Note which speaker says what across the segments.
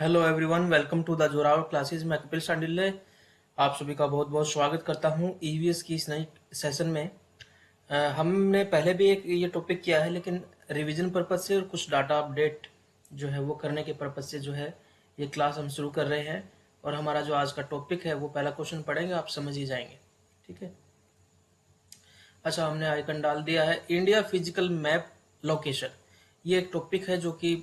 Speaker 1: Hello everyone, welcome to the Zorawar classes. मैं कपिल शांडिल्य आप सभी का बहुत बहुत स्वागत करता हूं ईवीएस की इस नई सेशन में। हमने पहले भी एक ये टॉपिक किया है, लेकिन रिवीजन पर्पज से और कुछ डाटा अपडेट जो है वो करने के पर्पज से जो है ये क्लास हम शुरू कर रहे हैं। और हमारा जो आज का टॉपिक है वो पहला क्वेश्चन पढ़ेंगे, आप समझ ही जाएंगे। ठीक है। अच्छा, हमने आइकन डाल दिया है इंडिया फिजिकल मैप लोकेशन। ये एक टॉपिक है जो कि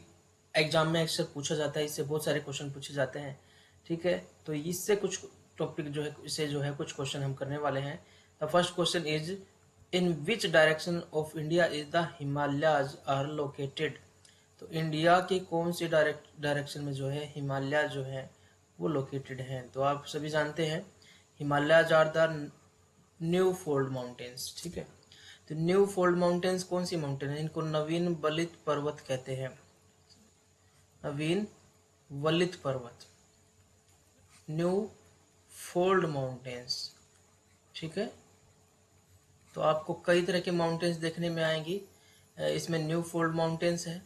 Speaker 1: एग्जाम में अक्सर पूछा जाता है, इससे बहुत सारे क्वेश्चन पूछे जाते हैं। ठीक है, तो इससे कुछ टॉपिक जो है इससे जो है कुछ क्वेश्चन हम करने वाले हैं। The first question is in which direction of India is the Himalayas are located. तो इंडिया के कौन से डायरेक्शन में जो है हिमालय जो है वो लोकेटेड हैं। तो आप सभी जानते हैं Himalayas are the new fold mountains. ठीक है, तो न्यू फोल्ड माउंटेन्स कौन सी माउंटेन है? इनको नवीन वलित पर्वत कहते हैं। नवीन वलित पर्वत, न्यू फोल्ड माउंटेन्स। ठीक है, तो आपको कई तरह के माउंटेन्स देखने में आएंगी। इसमें न्यू फोल्ड माउंटेन्स है,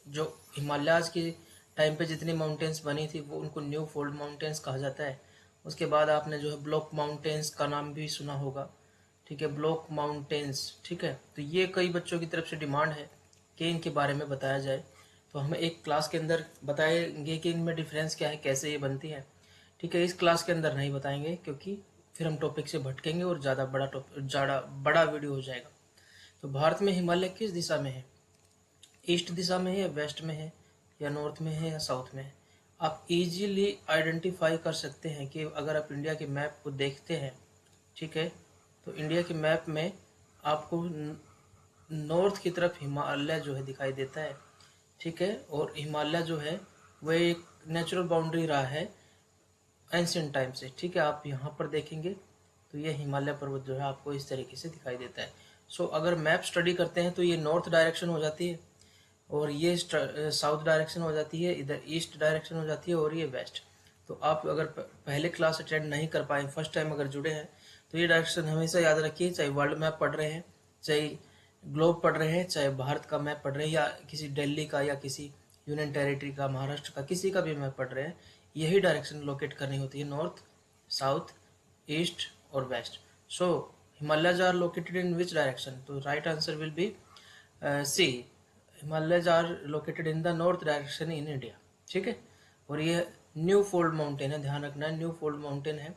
Speaker 1: जो हिमालयाज के टाइम पे जितनी माउंटेन्स बनी थी वो उनको न्यू फोल्ड माउंटेन्स कहा जाता है। उसके बाद आपने जो है ब्लॉक माउंटेन्स का नाम भी सुना होगा। ठीक है, ब्लॉक माउंटेन्स। ठीक है, तो ये कई बच्चों की तरफ से डिमांड है कि इनके बारे में बताया जाए, तो हमें एक क्लास के अंदर बताएंगे कि इनमें डिफरेंस क्या है, कैसे ये बनती है। ठीक है, इस क्लास के अंदर नहीं बताएंगे क्योंकि फिर हम टॉपिक से भटकेंगे और ज़्यादा बड़ा वीडियो हो जाएगा। तो भारत में हिमालय किस दिशा में है? ईस्ट दिशा में है या वेस्ट में है या नॉर्थ में है या साउथ में है? आप इजीली आइडेंटिफाई कर सकते हैं कि अगर आप इंडिया के मैप को देखते हैं। ठीक है, तो इंडिया के मैप में आपको नॉर्थ की तरफ हिमालय जो है दिखाई देता है। ठीक है, और हिमालय जो है वह एक नेचुरल बाउंड्री रहा है एंशियंट टाइम से। ठीक है, आप यहाँ पर देखेंगे तो ये हिमालय पर्वत जो है आपको इस तरीके से दिखाई देता है। सो अगर मैप स्टडी करते हैं तो ये नॉर्थ डायरेक्शन हो जाती है, और ये साउथ डायरेक्शन हो जाती है, इधर ईस्ट डायरेक्शन हो जाती है, और ये वेस्ट। तो आप अगर पहले क्लास अटेंड नहीं कर पाए, फर्स्ट टाइम अगर जुड़े हैं, तो ये डायरेक्शन हमेशा याद रखिए। चाहे वर्ल्ड मैप पढ़ रहे हैं, चाहे ग्लोब पढ़ रहे हैं, चाहे भारत का मैप पढ़ रहे हैं, या किसी दिल्ली का या किसी यूनियन टेरिटरी का, महाराष्ट्र का, किसी का भी मैप पढ़ रहे हैं, यही डायरेक्शन लोकेट करनी होती है, नॉर्थ, साउथ, ईस्ट और west. So Himalayas are located in which direction? तो right answer will be C, Himalayas are located in the north direction in India. ठीक है, और ये न्यू फोल्ड माउंटेन है, ध्यान रखना है, न्यू फोल्ड माउंटेन है।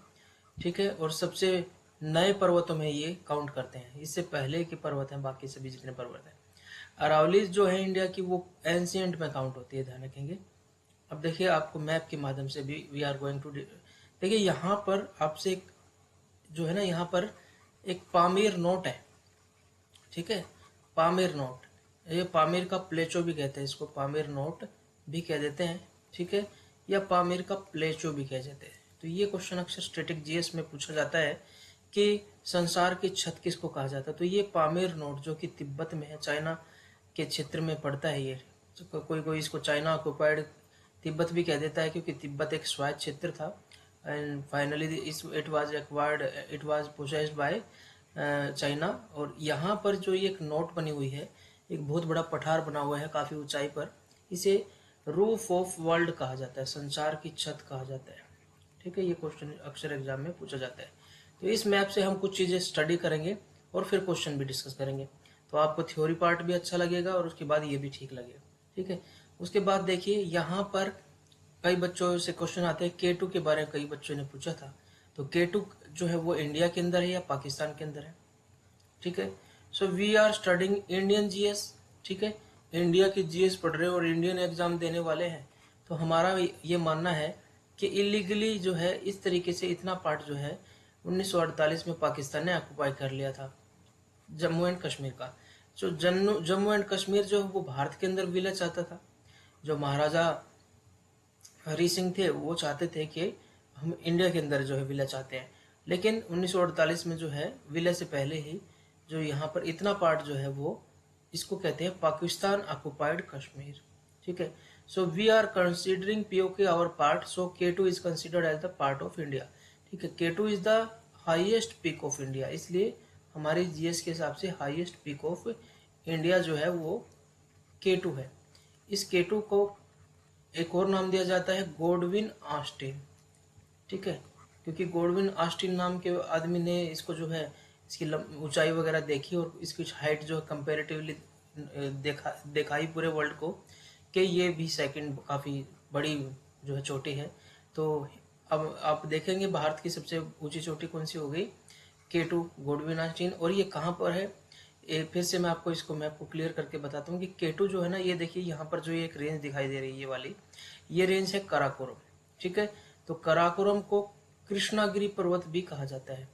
Speaker 1: ठीक है, और सबसे नए पर्वतों में ये काउंट करते हैं, इससे पहले के पर्वत हैं बाकी सभी जितने पर्वत हैं। अरावलीज जो है इंडिया की वो एंशियंट में काउंट होती है, ध्यान रखेंगे। अब देखिए, आपको मैप के माध्यम से भी वी आर गोइंग टू देखिए, यहाँ पर आपसे एक जो है ना, यहाँ पर एक पामीर नोट है। ठीक है, पामीर नोट, ये पामीर का प्लेचो भी कहते हैं, इसको पामीर नोट भी कह देते हैं। ठीक है, या पामीर का प्लेचो भी कह देते हैं। तो ये क्वेश्चन अक्सर स्टैटिक जीएस में पूछा जाता है कि संसार की छत किसको कहा जाता है। तो ये पामीर नोट जो कि तिब्बत में है, चाइना के क्षेत्र में पड़ता है ये। तो कोई कोई इसको चाइना ऑक्युपाइड तिब्बत भी कह देता है, क्योंकि तिब्बत एक स्वायत्त क्षेत्र था and finally it was acquired, it was possessed by China. और यहाँ पर जो ये एक नोट बनी हुई है, एक बहुत बड़ा पठार बना हुआ है काफ़ी ऊंचाई पर, इसे रूफ ऑफ वर्ल्ड कहा जाता है, संसार की छत कहा जाता है। ठीक है, ये क्वेश्चन अक्सर एग्जाम में पूछा जाता है। तो इस मैप से हम कुछ चीज़ें स्टडी करेंगे और फिर क्वेश्चन भी डिस्कस करेंगे, तो आपको थ्योरी पार्ट भी अच्छा लगेगा और उसके बाद ये भी ठीक लगेगा। ठीक है, उसके बाद देखिए यहाँ पर कई बच्चों से क्वेश्चन आते हैं K2 के बारे में, कई बच्चों ने पूछा था। तो K2 जो है वो इंडिया के अंदर है या पाकिस्तान के अंदर है? ठीक है, so we are studying Indian GS. ठीक है, इंडिया की जीएस पढ़ रहे हो और इंडियन एग्जाम देने वाले हैं, तो हमारा ये मानना है कि इलीगली जो है इस तरीके से इतना पार्ट जो है 1948 में पाकिस्तान ने ऑक्युपाई कर लिया था, जम्मू एंड कश्मीर का। जो जम्मू एंड कश्मीर जो वो भारत के अंदर विलय चाहता था। जो महाराजा हरी सिंह थे वो चाहते थे कि हम इंडिया के अंदर जो है विलय चाहते हैं, लेकिन 1948 में जो है विलय से पहले ही जो यहाँ पर इतना पार्ट जो है वो इसको कहते हैं पाकिस्तान ऑक्युपाइड कश्मीर। ठीक है, so we are considering POK our part, so K2 is considered as the part of India. ठीक है, K2 is the highest peak of India, इसलिए हमारी जीएस के हिसाब से हाईएस्ट पीक ऑफ इंडिया जो है वो K2 है। इस K2 को एक और नाम दिया जाता है गॉडविन ऑस्टिन, ठीक है, क्योंकि गॉडविन ऑस्टिन नाम के आदमी ने इसको जो है इसकी ऊंचाई वगैरह देखी और इसकी हाइट जो है कंपेरेटिवली दिखाई पूरे वर्ल्ड को कि ये भी सेकंड काफ़ी बड़ी जो है चोटी है। तो अब आप देखेंगे भारत की सबसे ऊंची चोटी कौन सी हो गई, K2 गॉडविन ऑस्टिन। और ये कहाँ पर है, फिर से मैं आपको इसको मैप को क्लियर करके बताता हूँ कि K2 जो है ना, ये देखिए यहाँ पर जो एक रेंज दिखाई दे रही है ये वाली, ये रेंज है कराकोरम, ठीक है। तो कराकोरम को कृष्णागिरी पर्वत भी कहा जाता है।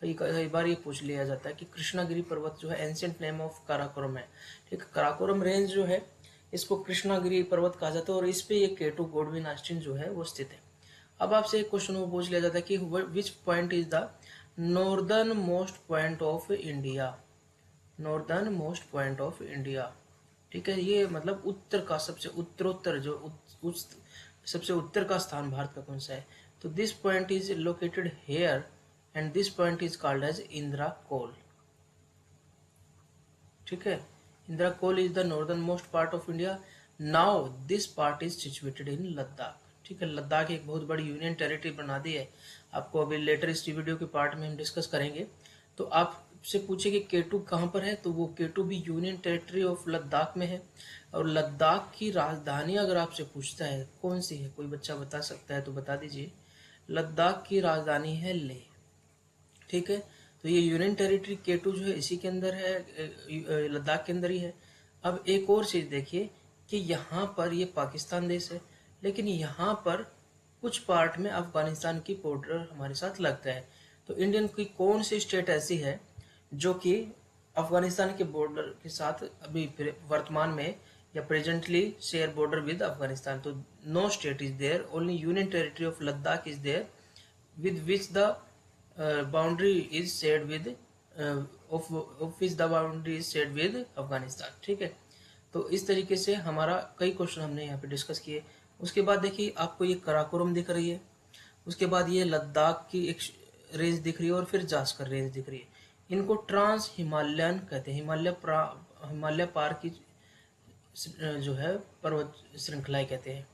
Speaker 1: कई बार ये पूछ लिया जाता है कि कृष्णागिरी पर्वत जो है एंशिएंट नेम ऑफ काराकोरम है, ठीक है। कराकोरम रेंज जो है इसको कृष्णागिरी पर्वत कहा जाता है और इस पे ये K2 गॉडविन ऑस्टिन जो है वो स्थित है। अब आपसे एक क्वेश्चन वो पूछ लिया जाता है कि which point is the northern most point of India, northern most point of India, ठीक है। ये मतलब उत्तर का सबसे उत्तरोत्तर जो सबसे उत्तर का स्थान भारत का कौन सा है, तो this point is located here and this point is called as Indira Col, ठीक है। Indira Col is the northern most part of India. Now this part is situated in Ladakh, ठीक है। लद्दाख एक बहुत बड़ी यूनियन टेरिटरी बना दी है, आपको अभी लेटर इस वीडियो के पार्ट में हम डिस्कस करेंगे। तो आपसे पूछे कि K2 कहाँ पर है, तो वो K2 भी यूनियन टेरिटरी ऑफ लद्दाख में है। और लद्दाख की राजधानी अगर आपसे पूछता है कौन सी है, कोई बच्चा बता सकता है तो बता दीजिए। लद्दाख की राजधानी है लेह, ठीक है। तो ये यूनियन टेरिटरी K2 जो है इसी के अंदर है, लद्दाख के अंदर ही है। अब एक और चीज देखिए कि यहाँ पर ये पाकिस्तान देश है, लेकिन यहाँ पर कुछ पार्ट में अफगानिस्तान की बॉर्डर हमारे साथ लगता है। तो इंडियन की कौन सी स्टेट ऐसी है जो कि अफगानिस्तान के बॉर्डर के साथ अभी वर्तमान में या presently share border with Afghanistan, तो no state is there, only union territory of Ladakh is there with which the boundary is shared with of which the boundary is shared with Afghanistan, ठीक है। तो इस तरीके से हमारा कई क्वेश्चन हमने यहाँ पे डिस्कस किए। उसके बाद देखिए आपको ये कराकोरम दिख रही है, उसके बाद ये लद्दाख की एक रेंज दिख रही है और फिर जास्कर रेंज दिख रही है। इनको ट्रांस हिमालयन कहते हैं, हिमालय पार की जो है पर्वत श्रृंखलाएं कहते हैं,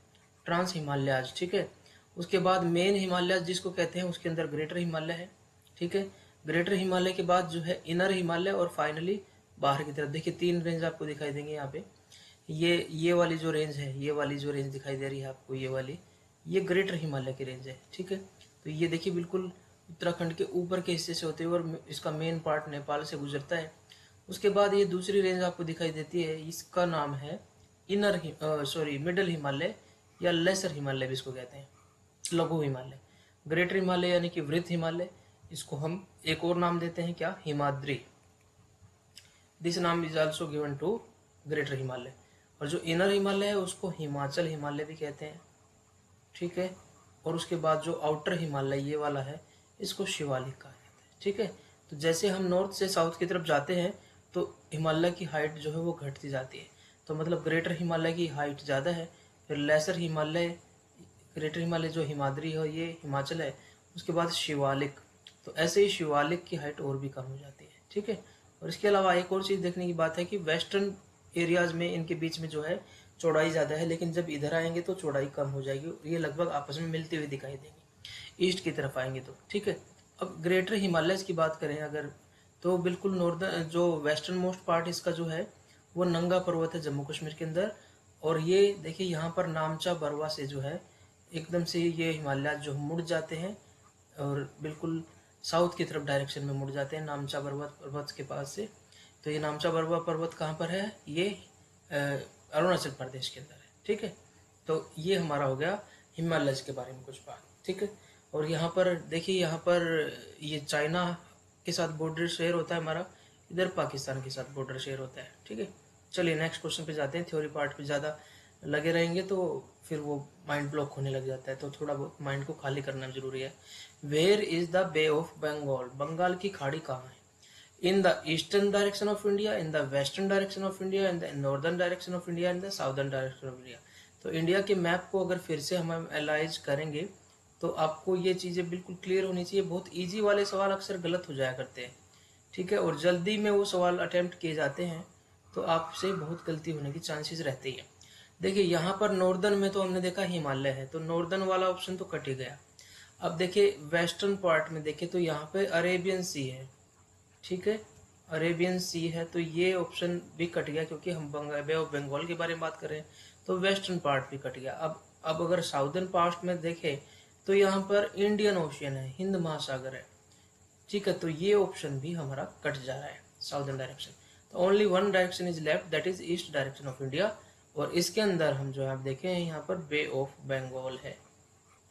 Speaker 1: ट्रांस हिमालयाज, ठीक है। उसके बाद मेन हिमालय जिसको कहते हैं उसके अंदर ग्रेटर हिमालय है, ठीक है। ग्रेटर हिमालय के बाद जो है इनर हिमालय और फाइनली बाहर की तरफ। देखिए 3 रेंज आपको दिखाई देंगे यहाँ पे। ये वाली जो रेंज है, ये वाली जो रेंज दिखाई दे रही है आपको, ये वाली, ये ग्रेटर हिमालय की रेंज है, ठीक है। तो ये देखिए बिल्कुल उत्तराखंड के ऊपर के हिस्से से होते हुए और इसका मेन पार्ट नेपाल से गुजरता है। उसके बाद ये दूसरी रेंज आपको दिखाई देती है, इसका नाम है मिडल हिमालय या लेसर हिमालय भी इसको कहते हैं, लघु हिमालय। ग्रेटर हिमालय यानी कि वृहत हिमालय, इसको हम एक और नाम देते हैं क्या, हिमाद्री। दिस नाम is also given to Greater Himalaya. और जो इनर हिमालय है उसको हिमाचल हिमालय भी कहते हैं, ठीक है। और उसके बाद जो आउटर हिमालय ये वाला है इसको शिवालिक कहा जाता है, ठीक है। तो जैसे हम नॉर्थ से साउथ की तरफ जाते हैं तो हिमालय की हाइट जो है वो घटती जाती है। तो मतलब ग्रेटर हिमालय की हाइट ज़्यादा है, फिर लेसर हिमालय, ग्रेटर हिमालय जो हिमाद्री है ये हिमाचल है, उसके बाद शिवालिक। तो ऐसे ही शिवालिक की हाइट और भी कम हो जाती है, ठीक है। और इसके अलावा एक और चीज़ देखने की बात है कि वेस्टर्न एरियाज में इनके बीच में जो है चौड़ाई ज़्यादा है, लेकिन जब इधर आएंगे तो चौड़ाई कम हो जाएगी, ये लगभग आपस में मिलती हुई दिखाई देंगी ईस्ट की तरफ आएंगे तो, ठीक है। अब ग्रेटर हिमालयस की बात करें अगर, तो बिल्कुल नॉर्दर्न जो वेस्टर्न मोस्ट पार्ट इसका जो है वो नंगा पर्वत है जम्मू कश्मीर के अंदर। और ये देखिए यहाँ पर नामचा बरवा से जो है एकदम से ये हिमालय जो मुड़ जाते हैं और बिल्कुल साउथ की तरफ डायरेक्शन में मुड़ जाते हैं नामचा पर्वत के पास से। तो ये नामचा बरवा पर्वत कहाँ पर है, ये अरुणाचल प्रदेश के अंदर है, ठीक है। तो ये हमारा हो गया हिमालय के बारे में कुछ बात, ठीक है। और यहाँ पर देखिए, यहाँ पर ये चाइना के साथ बॉर्डर शेयर होता है हमारा, इधर पाकिस्तान के साथ बॉर्डर शेयर होता है, ठीक है। चलिए नेक्स्ट क्वेश्चन पे जाते हैं। थ्योरी पार्ट पे ज़्यादा लगे रहेंगे तो फिर वो माइंड ब्लॉक होने लग जाता है, तो थोड़ा बहुत माइंड को खाली करना जरूरी है। Where is the Bay of Bengal, Bengal की खाड़ी कहाँ है, in the eastern direction of India, in the western direction of India, in the northern direction of India, in the southern direction of India. तो इंडिया के मैप को अगर फिर से हम एनालाइज करेंगे तो आपको ये चीज़ें बिल्कुल क्लियर होनी चाहिए। बहुत ईजी वाले सवाल अक्सर गलत हो जाया करते हैं, ठीक है, और जल्दी में वो सवाल अटेम्प्ट किए जाते हैं तो आपसे बहुत गलती होने की चांसेस रहती है। देखिए यहाँ पर नॉर्दर्न में तो हमने देखा हिमालय है, तो नॉर्दर्न वाला ऑप्शन तो कट ही गया। अब देखिए वेस्टर्न पार्ट में देखें तो यहाँ पे अरेबियन सी है, ठीक है, अरेबियन सी है, तो ये ऑप्शन भी कट गया क्योंकि हम बे ऑफ बंगाल के बारे में बात कर रहे हैं, तो वेस्टर्न पार्ट भी कट गया। अब अगर साउदर्न पार्ट में देखें तो यहाँ पर इंडियन ओशियन है, हिंद महासागर है, ठीक है, तो ये ऑप्शन भी हमारा कट जा रहा है साउदर्न डायरेक्शन। तो only one direction is left, that is east direction of India, और इसके अंदर हम जो है आप देखें यहाँ पर बे ऑफ बंगाल है,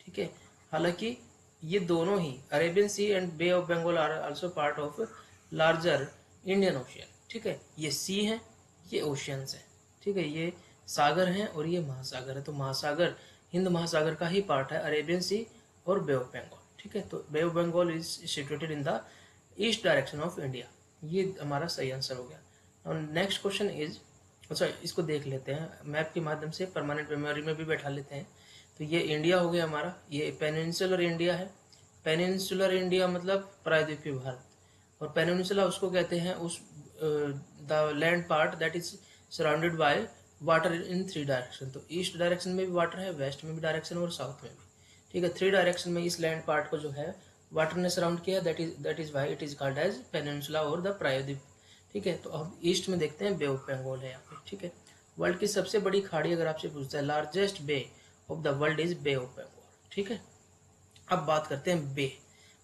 Speaker 1: ठीक है। हालांकि ये दोनों ही Arabian sea and bay of Bengal are also part of larger Indian ocean, ठीक है। ये सी है, ये ओशियंस है, ठीक है, ये सागर हैं और ये महासागर है, तो महासागर हिंद महासागर का ही पार्ट है अरेबियन सी और बे ऑफ बंगाल, ठीक है। तो bay of Bengal is situated in the east direction of India, ये हमारा सही आंसर हो गया। और नेक्स्ट क्वेश्चन इज, अच्छा इसको देख लेते हैं मैप के माध्यम से, परमानेंट मेमोरी में भी बैठा लेते हैं। तो ये इंडिया हो गया हमारा, ये पेनिनसुलर इंडिया है, पेनिनसुलर इंडिया मतलब प्रायद्वीपीय भारत, और पेनिनसुला उसको कहते हैं उस the land part that is surrounded by water in three direction, तो ईस्ट डायरेक्शन में भी वाटर है, वेस्ट में भी डायरेक्शन और साउथ में भी, ठीक है। थ्री डायरेक्शन में इस लैंड पार्ट को जो है वाटर ने सराउंड किया, that is why it is called as peninsula और द प्रायद्वीप, ठीक है। तो अब ईस्ट में देखते हैं बे ऑफ बंगाल है यहाँ पे, ठीक है। वर्ल्ड की सबसे बड़ी खाड़ी अगर आपसे पूछता है, largest bay of the world is Bay of Bengal, ठीक है। अब बात करते हैं बे,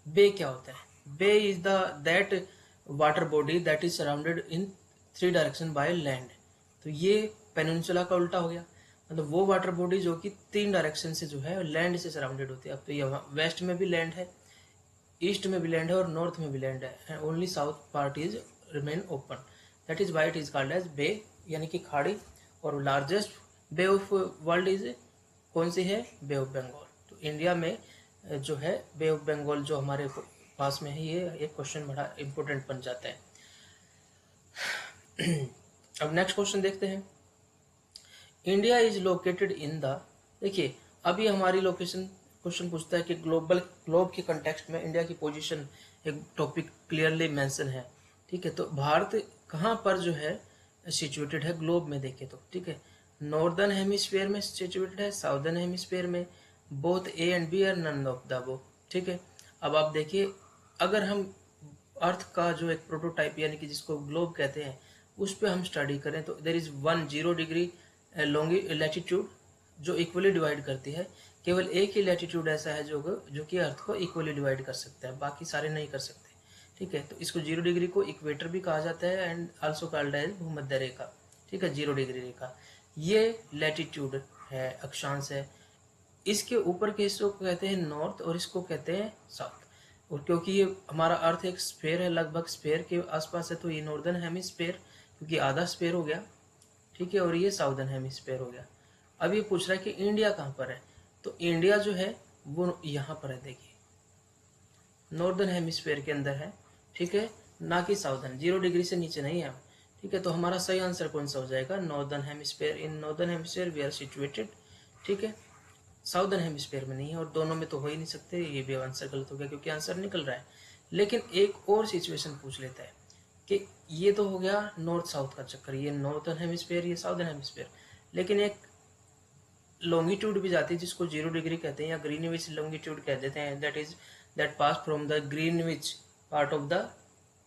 Speaker 1: बे क्या होता है? Bay is the that water body that is surrounded in three direction by land, तो ये पेनिनसुला का उल्टा हो गया, मतलब वो वाटर बॉडी जो कि तीन डायरेक्शन से जो है लैंड से सराउंडेड होती है। अब तो ये वेस्ट में भी लैंड है, ईस्ट में भी लैंड है और नॉर्थ में भी लैंड है, and only south part is remain open, that is why it is called as bay, यानी कि खाड़ी। और largest bay of world is कौन सी है? Bay of Bengal. तो इंडिया में जो है बे ऑफ बंगाल जो हमारे पास में है, ये एक क्वेश्चन बड़ा इंपॉर्टेंट बन जाता है। अब नेक्स्ट क्वेश्चन देखते हैं, India is located in the, देखिए अभी हमारी लोकेशन क्वेश्चन पूछता है कि ग्लोब के कंटेक्स्ट में इंडिया की पोजीशन एक टॉपिक क्लियरली मेंशन है, ठीक है। तो भारत कहाँ पर जो है सिचुएटेड है ग्लोब में देखें तो, ठीक है, नॉर्दर्न हेमिस्फीयर में सिचुएटेड है, साउदर्न हेमिस्फीयर में, both A and B are none of the above, ठीक है। अब आप देखिए अगर हम अर्थ का जो एक प्रोटोटाइप यानी कि जिसको ग्लोब कहते हैं उस पर हम स्टडी करें तो देयर इज 10 डिग्री लॉन्गी लैटिट्यूड जो इक्वली डिवाइड करती है, केवल एक ही लैटिट्यूड ऐसा है जो कि अर्थ को इक्वली डिवाइड कर सकता है, बाकी सारे नहीं कर सकते, ठीक है। तो इसको 0 डिग्री को इक्वेटर भी कहा जाता है एंड आल्सो कॉल्ड एज भूमध्य रेखा, ठीक है, 0 डिग्री रेखा, ये लैटिट्यूड है, अक्षांश है। इसके ऊपर के हिस्सों को कहते हैं नॉर्थ और इसको कहते हैं साउथ, और क्योंकि ये हमारा अर्थ एक स्फेयर है, लगभग स्फेयर के आसपास है, तो ये नॉर्दर्न हेमिस्फेयर क्योंकि आधा स्फेयर हो गया, ठीक है, और ये साउदर्न हेमिस्फेयर हो गया। अब ये पूछ रहा है कि इंडिया कहाँ पर है, तो इंडिया जो है वो यहाँ पर है, देखिए नॉर्दर्न हेमिस्फेयर के अंदर है, ठीक है, ना कि साउदर्न, 0 डिग्री से नीचे नहीं है, ठीक है। तो हमारा सही आंसर कौन सा हो जाएगा? Northern hemisphere, in northern hemisphere we are situated, ठीक है, साउदर्न हेमिस्फेयर में नहीं है, और दोनों में तो हो ही नहीं सकते, ये भी आंसर गलत हो गया क्योंकि आंसर निकल रहा है। लेकिन एक और सिचुएशन पूछ लेता है कि ये तो हो गया नॉर्थ साउथ का चक्कर, ये नॉर्थर्न हेमिस्फेयर, ये साउदर्न हेमिस्फेयर, लेकिन एक लॉन्गिट्यूड भी जाती है जिसको 0 डिग्री कहते हैं या ग्रीनविच लॉन्गिट्यूड कह देते हैं, that pass from the Greenwich part of the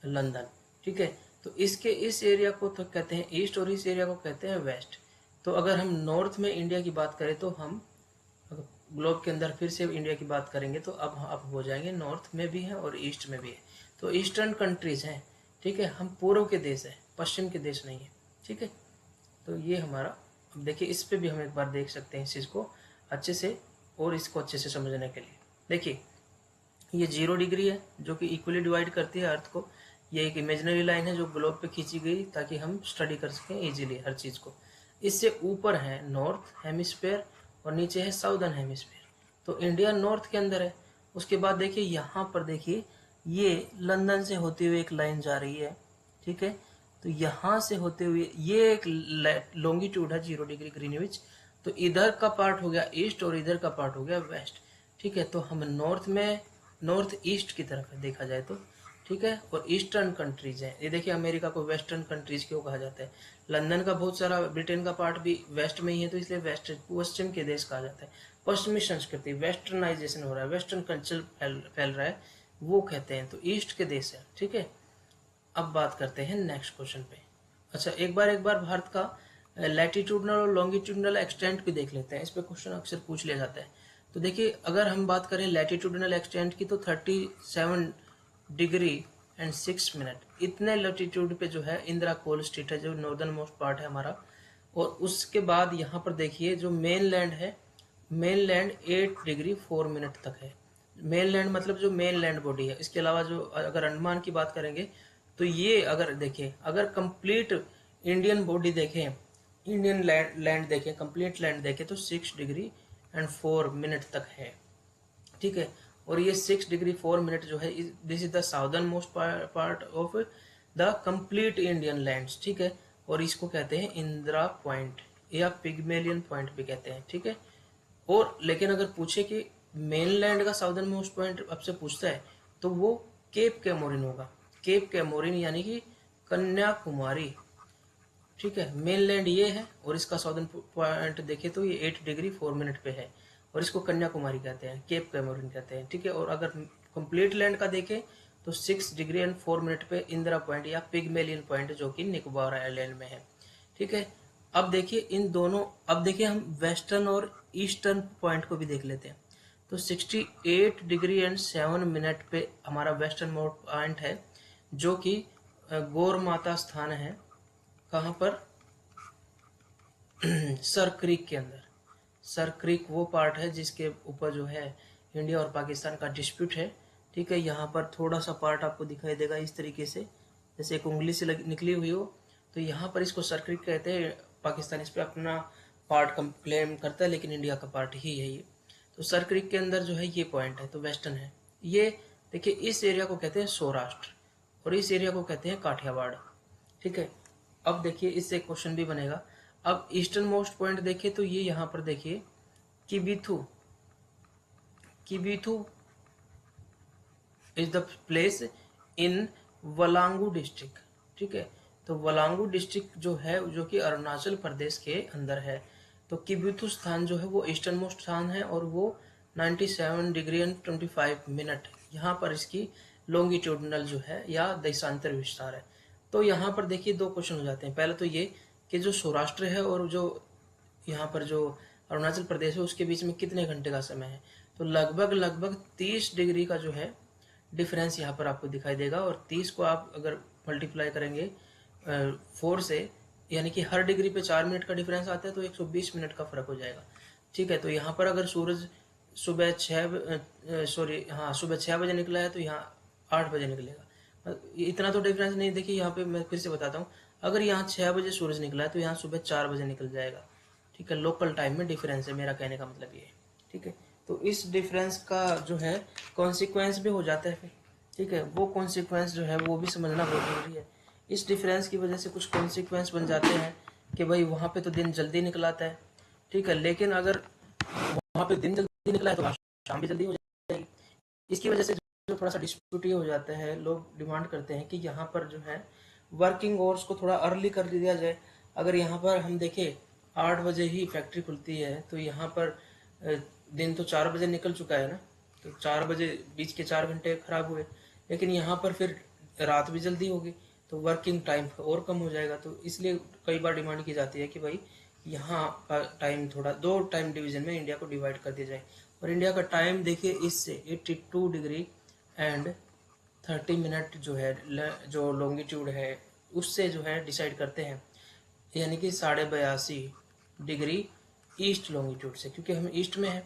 Speaker 1: London, ठीक है। तो इसके इस एरिया को तो कहते हैं ईस्ट और इस एरिया को कहते हैं वेस्ट। तो अगर हम नॉर्थ में इंडिया की बात करें तो हम ग्लोब के अंदर फिर से इंडिया की बात करेंगे तो अब हो जाएंगे नॉर्थ में भी है और ईस्ट में भी है, तो ईस्टर्न कंट्रीज हैं, ठीक है, हम पूर्व के देश है, पश्चिम के देश नहीं है, ठीक है। तो ये हमारा, अब देखिए इस पे भी हम एक बार देख सकते हैं इस चीज़ को अच्छे से और इसको अच्छे से समझने के लिए। देखिए ये 0 डिग्री है जो कि इक्वली डिवाइड करती है अर्थ को, ये एक इमेजिनरी लाइन है जो ग्लोब पे खींची गई ताकि हम स्टडी कर सकें इजीली हर चीज़ को। इससे ऊपर है नॉर्थ हेमिस्फेयर और नीचे है साउदर्न हेमिस्फेयर, तो इंडिया नॉर्थ के अंदर है। उसके बाद देखिए यहाँ पर देखिए ये लंदन से होती हुई एक लाइन जा रही है, ठीक है, तो यहाँ से होते हुए ये एक लॉन्गिट्यूड है 0 डिग्री ग्रीनविच, तो इधर का पार्ट हो गया ईस्ट और इधर का पार्ट हो गया वेस्ट, ठीक है। तो हम नॉर्थ में नॉर्थ ईस्ट की तरफ है देखा जाए तो ठीक है। और ईस्टर्न कंट्रीज है, ये देखिए अमेरिका को वेस्टर्न कंट्रीज क्यों कहा जाता है। लंदन का बहुत सारा, ब्रिटेन का पार्ट भी वेस्ट में ही है, तो इसलिए वेस्ट पश्चिम के देश कहा जाता है। पश्चिमी संस्कृति, वेस्टर्नाइजेशन हो रहा है, वेस्टर्न कल्चर फैल रहा है, वो कहते हैं। तो ईस्ट के देश है, ठीक है। अब बात करते हैं नेक्स्ट क्वेश्चन पे। अच्छा, एक बार भारत का लैटिट्यूडनल और लॉन्गिट्यूडनल एक्सटेंट भी देख लेते हैं, इस पे क्वेश्चन अक्सर पूछ लिया जाता है। तो देखिए, अगर हम बात करें लैटिट्यूडनल एक्सटेंट की, तो 37 डिग्री एंड 6 मिनट इतने लैटिट्यूड पे जो है इंदिरा कोल स्ट्रीट है, जो नॉर्दर्न मोस्ट पार्ट है हमारा। और उसके बाद यहाँ पर देखिए जो मेन लैंड है, मेन लैंड 8 डिग्री 4 मिनट तक है। मेन लैंड मतलब जो मेन लैंड बॉडी है। इसके अलावा जो अगर अंडमान की बात करेंगे, तो ये अगर देखें, अगर कंप्लीट इंडियन बॉडी देखें, इंडियन लैंड देखें, कंप्लीट लैंड देखें, तो 6 डिग्री एंड 4 मिनट तक है, ठीक है। और ये 6 डिग्री 4 मिनट जो है, this is the southern most part of the complete Indian lands, ठीक है। और इसको कहते हैं इंदिरा पॉइंट या पिग्मेलियन पॉइंट भी कहते हैं, ठीक है। और लेकिन अगर पूछे कि मेनलैंड का साउदर्न मोस्ट पॉइंट आपसे पूछता है, तो वो केप कैमोरिन होगा। केप कैमोरिन यानी कि कन्याकुमारी, ठीक है। मेनलैंड ये है और इसका साउदर्न पॉइंट देखे तो ये 8 डिग्री 4 मिनट पे है, और इसको कन्याकुमारी कहते हैं, केप कैमोरिन कहते हैं, ठीक है। और अगर कंप्लीट लैंड का देखें, तो 6 डिग्री एंड 4 मिनट पे इंदिरा पॉइंट या पिग्मेलियन पॉइंट, जो कि निकोबार आइलैंड में है, ठीक है। अब देखिए इन दोनों, अब देखिए हम वेस्टर्न और ईस्टर्न पॉइंट को भी देख लेते हैं। तो 68 डिग्री एंड 7 मिनट पे हमारा वेस्टर्न मोस्ट पॉइंट है, जो कि गौर माता स्थान है। कहाँ पर? सर क्रीक के अंदर। सर क्रीक वो पार्ट है जिसके ऊपर जो है इंडिया और पाकिस्तान का डिस्प्यूट है, ठीक है। यहाँ पर थोड़ा सा पार्ट आपको दिखाई देगा इस तरीके से, जैसे एक उंगली से निकली हुई हो, तो यहाँ पर इसको सर क्रीक कहते हैं। पाकिस्तान इस पर अपना पार्ट क्लेम करता है, लेकिन इंडिया का पार्ट ही है ये। तो सर क्रीक के अंदर जो है ये पॉइंट है, तो वेस्टर्न है ये। देखिए इस एरिया को कहते हैं सौराष्ट्र, और इस एरिया को कहते हैं काठियावाड़, ठीक है। अब देखिए इससे क्वेश्चन भी बनेगा। अब ईस्टर्न मोस्ट पॉइंट देखिए, तो ये यहाँ पर देखिए Kibithu, Kibithu is the place in Walong district, ठीक है। तो वलांगू डिस्ट्रिक्ट जो है, जो कि अरुणाचल प्रदेश के अंदर है। तो किबिथु स्थान जो है वो ईस्टर्न मोस्ट स्थान है, और वो 97 डिग्री एंड 25 मिनट यहाँ पर इसकी लॉन्गिट्यूडनल जो है या देशांतर विस्तार है। तो यहाँ पर देखिए दो क्वेश्चन हो जाते हैं। पहले तो ये कि जो सौराष्ट्र है और जो यहाँ पर जो अरुणाचल प्रदेश है, उसके बीच में कितने घंटे का समय है। तो लगभग लगभग 30 डिग्री का जो है डिफरेंस यहाँ पर आपको दिखाई देगा। और 30 को आप अगर मल्टीप्लाई करेंगे 4 से, यानी कि हर डिग्री पे 4 मिनट का डिफरेंस आता है, तो 120 मिनट का फर्क हो जाएगा, ठीक है। तो यहाँ पर अगर सूरज सुबह 6 बजे निकला है, तो यहाँ 8 बजे निकलेगा। इतना तो डिफरेंस नहीं। देखिए यहाँ पे मैं फिर से बताता हूँ, अगर यहाँ 6 बजे सूरज निकला है, तो यहाँ सुबह 4 बजे निकल जाएगा, ठीक है। लोकल टाइम में डिफरेंस है, मेरा कहने का मतलब ये है, ठीक है। तो इस डिफरेंस का जो है कॉन्सिक्वेंस भी हो जाता है फिर, ठीक है। वो कॉन्सिक्वेंस जो है वो भी समझना बहुत जरूरी है। इस डिफरेंस की वजह से कुछ कॉन्सिक्वेंस बन जाते हैं कि भाई वहाँ पे तो दिन जल्दी निकलाता है, ठीक है, लेकिन अगर वहाँ पे दिन जल्दी निकला है तो शाम भी जल्दी हो जाएगी। इसकी वजह से जो थोड़ा सा डिस्प्यूट ये हो जाता है, लोग डिमांड करते हैं कि यहाँ पर जो है वर्किंग आवर्स को थोड़ा अर्ली कर दिया जाए। अगर यहाँ पर हम देखें 8 बजे ही फैक्ट्री खुलती है, तो यहाँ पर दिन तो 4 बजे निकल चुका है ना, तो 4 बजे बीच के 4 घंटे खराब हुए। लेकिन यहाँ पर फिर रात भी जल्दी होगी, तो वर्किंग टाइम और कम हो जाएगा। तो इसलिए कई बार डिमांड की जाती है कि भाई यहाँ का टाइम थोड़ा 2 टाइम डिवीजन में इंडिया को डिवाइड कर दिया जाए। और इंडिया का टाइम देखिए इससे 82 डिग्री एंड 30 मिनट जो है, जो लॉन्गिट्यूड है उससे जो है डिसाइड करते हैं, यानी कि 82.5 डिग्री ईस्ट लॉन्गिट्यूड से, क्योंकि हम ईस्ट में हैं,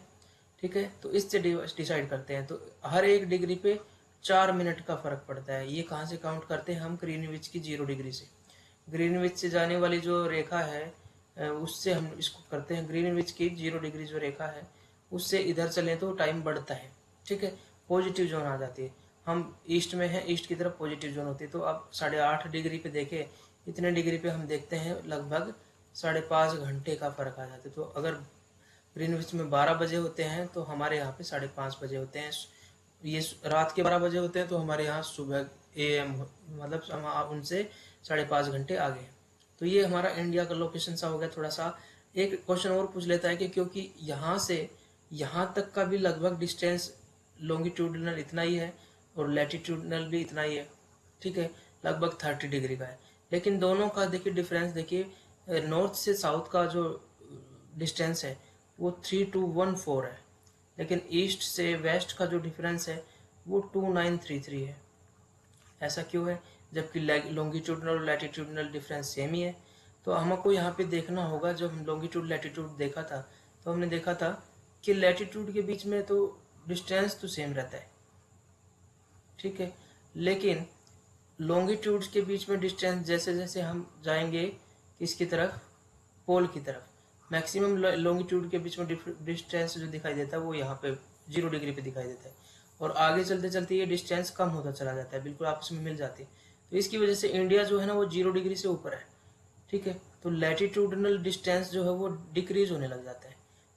Speaker 1: ठीक है। तो इससे डिसाइड करते हैं। तो हर एक डिग्री पे 4 मिनट का फर्क पड़ता है। ये कहाँ से काउंट करते हैं हम? ग्रीनविच की 0 डिग्री से। ग्रीनविच से जाने वाली जो रेखा है उससे हम इसको करते हैं। ग्रीनविच की 0 डिग्री जो रेखा है उससे इधर चलें तो टाइम बढ़ता है, ठीक है, पॉजिटिव जोन आ जाती है। हम ईस्ट में हैं, ईस्ट की तरफ पॉजिटिव जोन होती है। तो अब 8.5 डिग्री पे देखें, इतने डिग्री पे हम देखते हैं लगभग 5.5 घंटे का फर्क आ जाता है। तो अगर ग्रीनविच में 12 बजे होते हैं, तो हमारे यहाँ पे 5:30 बजे होते हैं। ये रात के 12 बजे होते हैं, तो हमारे यहाँ सुबह AM, मतलब हम उनसे 5.5 घंटे आगे हैं। तो ये हमारा इंडिया का लोकेशन सा हो गया। थोड़ा सा एक क्वेश्चन और पूछ लेता है कि क्योंकि यहाँ से यहाँ तक का भी लगभग डिस्टेंस लॉन्गिट्यूडनल इतना ही है और लैटिट्यूडनल भी इतना ही है, ठीक है, लगभग 30 डिग्री का है। लेकिन दोनों का देखिए डिफरेंस, देखिए नॉर्थ से साउथ का जो डिस्टेंस है वो 3214 है, लेकिन ईस्ट से वेस्ट का जो डिफरेंस है वो 2933 है। ऐसा क्यों है, जबकि लॉन्गिट्यूडनल और लैटिट्यूडनल डिफरेंस सेम ही है। तो हमको यहाँ पे देखना होगा, जब हम लॉन्गिट्यूड लैटिट्यूड देखा था तो हमने देखा था कि लैटिट्यूड के बीच में तो डिस्टेंस तो सेम रहता है, ठीक है, लेकिन लॉन्गिट्यूड के बीच में डिस्टेंस जैसे जैसे हम जाएंगे किसकी तरफ, पोल की तरफ, मैक्सिमम लॉन्गिट्यूड के बीच में डिस्टेंस जो दिखाई देता है वो यहाँ पे 0 डिग्री पे दिखाई देता है, और आगे चलते चलते ये डिस्टेंस कम होता चला जाता है, बिल्कुल आपस में मिल जाती है। तो इसकी वजह से इंडिया जो है ना वो 0 डिग्री से ऊपर है, ठीक है। तो लैटिट्यूडनल डिस्टेंस जो है वो डिक्रीज होने लग जाता है।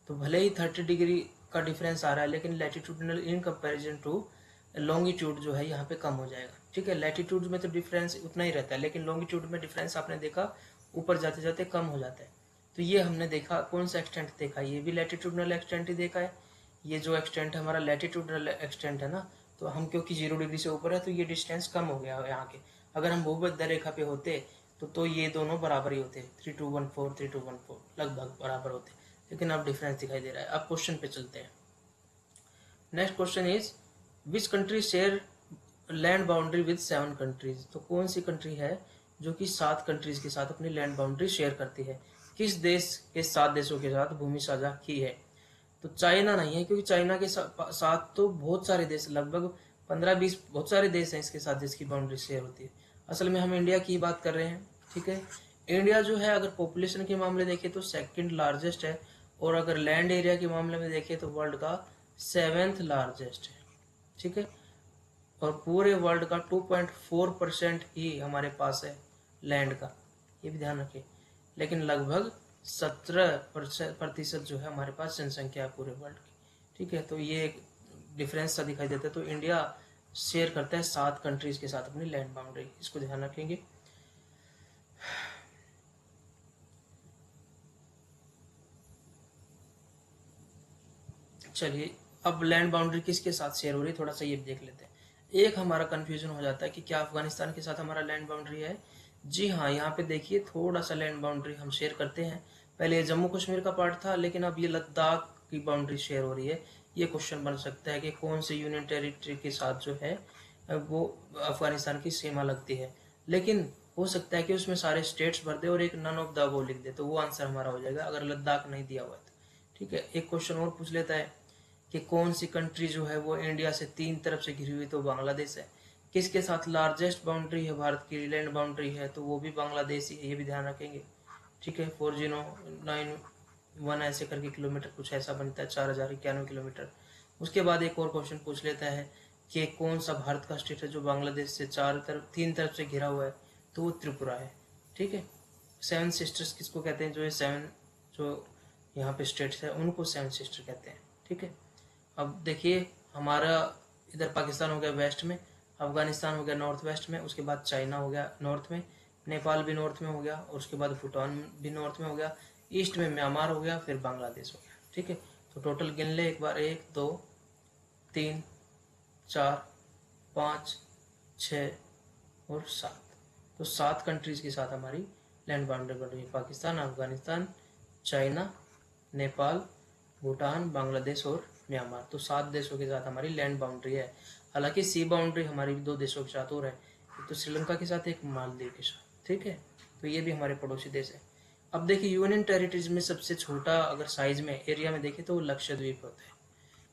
Speaker 1: तो भले ही 30 डिग्री का डिफरेंस आ रहा है, लेकिन latitudinal in comparison to longitude जो है यहाँ पे कम हो जाएगा, ठीक है। लैटिट्यूड में तो डिफरेंस उतना ही रहता है, लेकिन लॉन्गिट्यूड में डिफरेंस आपने देखा ऊपर जाते जाते कम हो जाता है। तो ये हमने देखा, कौन सा एक्सटेंट देखा, ये भी लैटिट्यूडनल एक्सटेंट ही देखा है। ये जो एक्सटेंट है हमारा लैटिट्यूडनल एक्सटेंट है ना, तो हम क्योंकि 0 डिग्री से ऊपर है तो ये डिस्टेंस कम हो गया है यहाँ के। अगर हम भूमध्य रेखा पे होते तो ये दोनों बराबर ही होते, 3214 लगभग बराबर होते, लेकिन अब डिफरेंस दिखाई दे रहा है। अब क्वेश्चन पे चलते हैं। Next question is which country share land boundary with 7 countries. तो कौन सी कंट्री है जो कि 7 कंट्रीज के साथ अपनी लैंड बाउंड्री शेयर करती है, किस देश के 7 देशों के साथ भूमि साझा की है। तो चाइना नहीं है, क्योंकि चाइना के साथ तो बहुत सारे देश, लगभग 15-20 बहुत सारे देश हैं इसके साथ जिसकी बाउंड्री शेयर होती है। असल में हम इंडिया की बात कर रहे हैं, ठीक है। इंडिया जो है अगर पॉपुलेशन के मामले देखें तो सेकंड लार्जेस्ट है, और अगर लैंड एरिया के मामले में देखें तो वर्ल्ड का 7th लार्जेस्ट है, ठीक है। और पूरे वर्ल्ड का 2.4% ही हमारे पास है लैंड का, ये भी ध्यान रखें। लेकिन लगभग 17% जो है हमारे पास जनसंख्या है पूरे वर्ल्ड की, ठीक है। तो ये एक डिफरेंस सा दिखाई देता है। तो इंडिया शेयर करता है 7 कंट्रीज के साथ अपनी लैंड बाउंड्री, इसको ध्यान रखेंगे। चलिए अब लैंड बाउंड्री किसके साथ शेयर हो रही है थोड़ा सा ये देख लेते हैं। एक हमारा कंफ्यूजन हो जाता है कि क्या अफगानिस्तान के साथ हमारा लैंड बाउंड्री है। जी हाँ, यहाँ पे देखिए थोड़ा सा लैंड बाउंड्री हम शेयर करते हैं। पहले ये जम्मू कश्मीर का पार्ट था, लेकिन अब ये लद्दाख की बाउंड्री शेयर हो रही है। ये क्वेश्चन बन सकता है कि कौन से यूनियन टेरिटरी के साथ जो है वो अफगानिस्तान की सीमा लगती है, लेकिन हो सकता है कि उसमें सारे स्टेट्स भर दे और एक नन ऑफ द वो लिख दे, तो वो आंसर हमारा हो जाएगा अगर लद्दाख नहीं दिया हुआ है तो, ठीक है। एक क्वेश्चन और पूछ लेता है कि कौन सी कंट्री जो है वो इंडिया से 3 तरफ से घिरी हुई, तो बांग्लादेश है। किसके साथ लार्जेस्ट बाउंड्री है, भारत की लैंड बाउंड्री है, तो वो भी बांग्लादेश ही है, ये भी ध्यान रखेंगे, ठीक है। 4091 ऐसे करके किलोमीटर कुछ ऐसा बनता है, 4091 किलोमीटर। उसके बाद एक और क्वेश्चन पूछ लेता है कि कौन सा भारत का स्टेट है जो बांग्लादेश से 3 तरफ से घिरा हुआ है, तो वो त्रिपुरा है, ठीक है। 7 सिस्टर्स किसको कहते हैं, जो ये 7 जो यहाँ पे स्टेट्स है उनको 7 सिस्टर कहते हैं, ठीक है। अब देखिए हमारा इधर पाकिस्तान हो गया वेस्ट में, अफगानिस्तान हो गया नॉर्थ वेस्ट में, उसके बाद चाइना हो गया नॉर्थ में, नेपाल भी नॉर्थ में हो गया, और उसके बाद भूटान भी नॉर्थ में हो गया, ईस्ट में म्यांमार हो गया, फिर बांग्लादेश हो गया, ठीक है। तो टोटल गिन ले एक बार, 1 2 3 4 5 6 और 7। तो 7 कंट्रीज के साथ हमारी लैंड बाउंड्री बन रही है, पाकिस्तान, अफगानिस्तान, चाइना, नेपाल, भूटान, बांग्लादेश और म्यांमार। तो 7 देशों के साथ हमारी लैंड बाउंड्री है। हालांकि सी बाउंड्री हमारी 2 देशों के साथ और है, एक तो श्रीलंका के साथ, एक मालदीव के साथ, ठीक है। तो ये भी हमारे पड़ोसी देश है। अब देखिए यूनियन टेरिटरीज में सबसे छोटा अगर साइज में एरिया में देखें तो लक्षद्वीप होता है,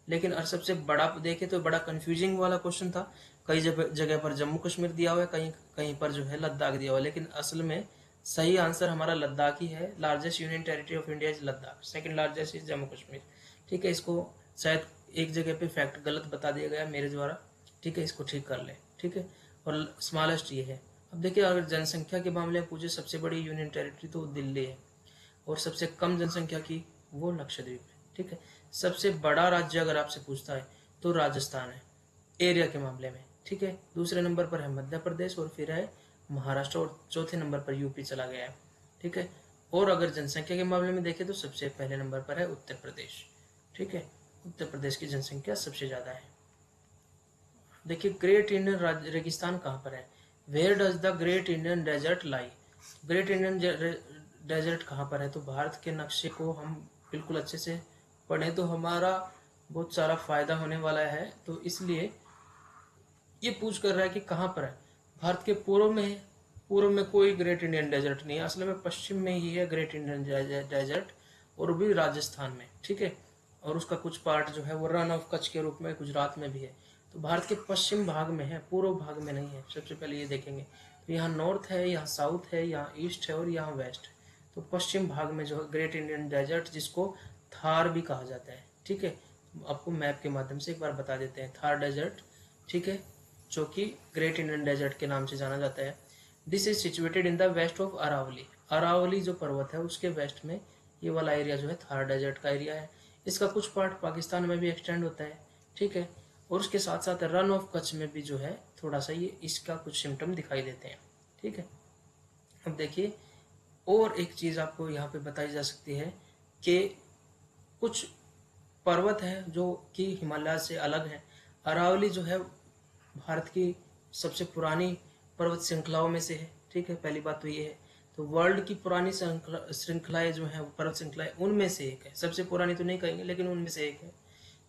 Speaker 1: लेकिन और सबसे बड़ा देखे तो बड़ा कंफ्यूजिंग वाला क्वेश्चन था। कई जगह पर जम्मू कश्मीर दिया हुआ है, कहीं कहीं पर जो है लद्दाख दिया हुआ है, लेकिन असल में सही आंसर हमारा लद्दाख ही है। Largest union territory of India is Ladakh, second largest is Jammu Kashmir, ठीक है। इसको शायद एक जगह पे फैक्ट गलत बता दिया गया मेरे द्वारा, ठीक है, इसको ठीक कर ले, ठीक है। और स्मॉलेस्ट ये है। अब देखिए अगर जनसंख्या के मामले में पूछे सबसे बड़ी यूनियन टेरिटरी तो दिल्ली है, और सबसे कम जनसंख्या की वो लक्षद्वीप है, ठीक है। सबसे बड़ा राज्य अगर आपसे पूछता है तो राजस्थान है एरिया के मामले में, ठीक है। दूसरे नंबर पर है मध्य प्रदेश और फिर है महाराष्ट्र और चौथे नंबर पर यूपी चला गया है, ठीक है। और अगर जनसंख्या के मामले में देखें तो सबसे पहले नंबर पर है उत्तर प्रदेश, ठीक है। उत्तर प्रदेश की जनसंख्या सबसे ज़्यादा है। देखिए ग्रेट इंडियन रेगिस्तान कहाँ पर है, where does the Great Indian Desert lie. Great Indian Desert कहाँ पर है, तो भारत के नक्शे को हम बिल्कुल अच्छे से पढ़ें तो हमारा बहुत सारा फायदा होने वाला है। तो इसलिए ये पूछ कर रहा है कि कहाँ पर है, भारत के पूर्व में है। पूर्व में कोई ग्रेट इंडियन डेजर्ट नहीं है, असल में पश्चिम में ही है ग्रेट इंडियन डेजर्ट, और भी राजस्थान में, ठीक है। और उसका कुछ पार्ट जो है वो रन ऑफ कच्छ के रूप में गुजरात में भी है। तो भारत के पश्चिम भाग में है, पूर्व भाग में नहीं है। सबसे पहले ये देखेंगे तो यहाँ नॉर्थ है, यहाँ साउथ है, यहाँ ईस्ट है और यहाँ वेस्ट। तो पश्चिम भाग में जो है ग्रेट इंडियन डेजर्ट, जिसको थार भी कहा जाता है, ठीक है। आपको मैप के माध्यम से एक बार बता देते हैं, थार डेजर्ट, ठीक है, जो कि ग्रेट इंडियन डेजर्ट के नाम से जाना जाता है। This is situated in the west of Aravalli. Aravalli जो पर्वत है उसके वेस्ट में ये वाला एरिया जो है थार डेजर्ट का एरिया है। इसका कुछ पार्ट पाकिस्तान में भी एक्सटेंड होता है, ठीक है। और उसके साथ साथ रन ऑफ कच्छ में भी जो है थोड़ा सा ये इसका कुछ सिम्टम दिखाई देते हैं, ठीक है। अब देखिए और एक चीज़ आपको यहाँ पे बताई जा सकती है कि कुछ पर्वत है जो कि हिमालय से अलग है। अरावली जो है भारत की सबसे पुरानी पर्वत श्रृंखलाओं में से है, ठीक है। पहली बात तो ये है। तो वर्ल्ड की पुरानी श्रृंखलाएं जो है पर्वत श्रृंखलाएं, उनमें से एक है। सबसे पुरानी तो नहीं कहेंगे लेकिन उनमें से एक है,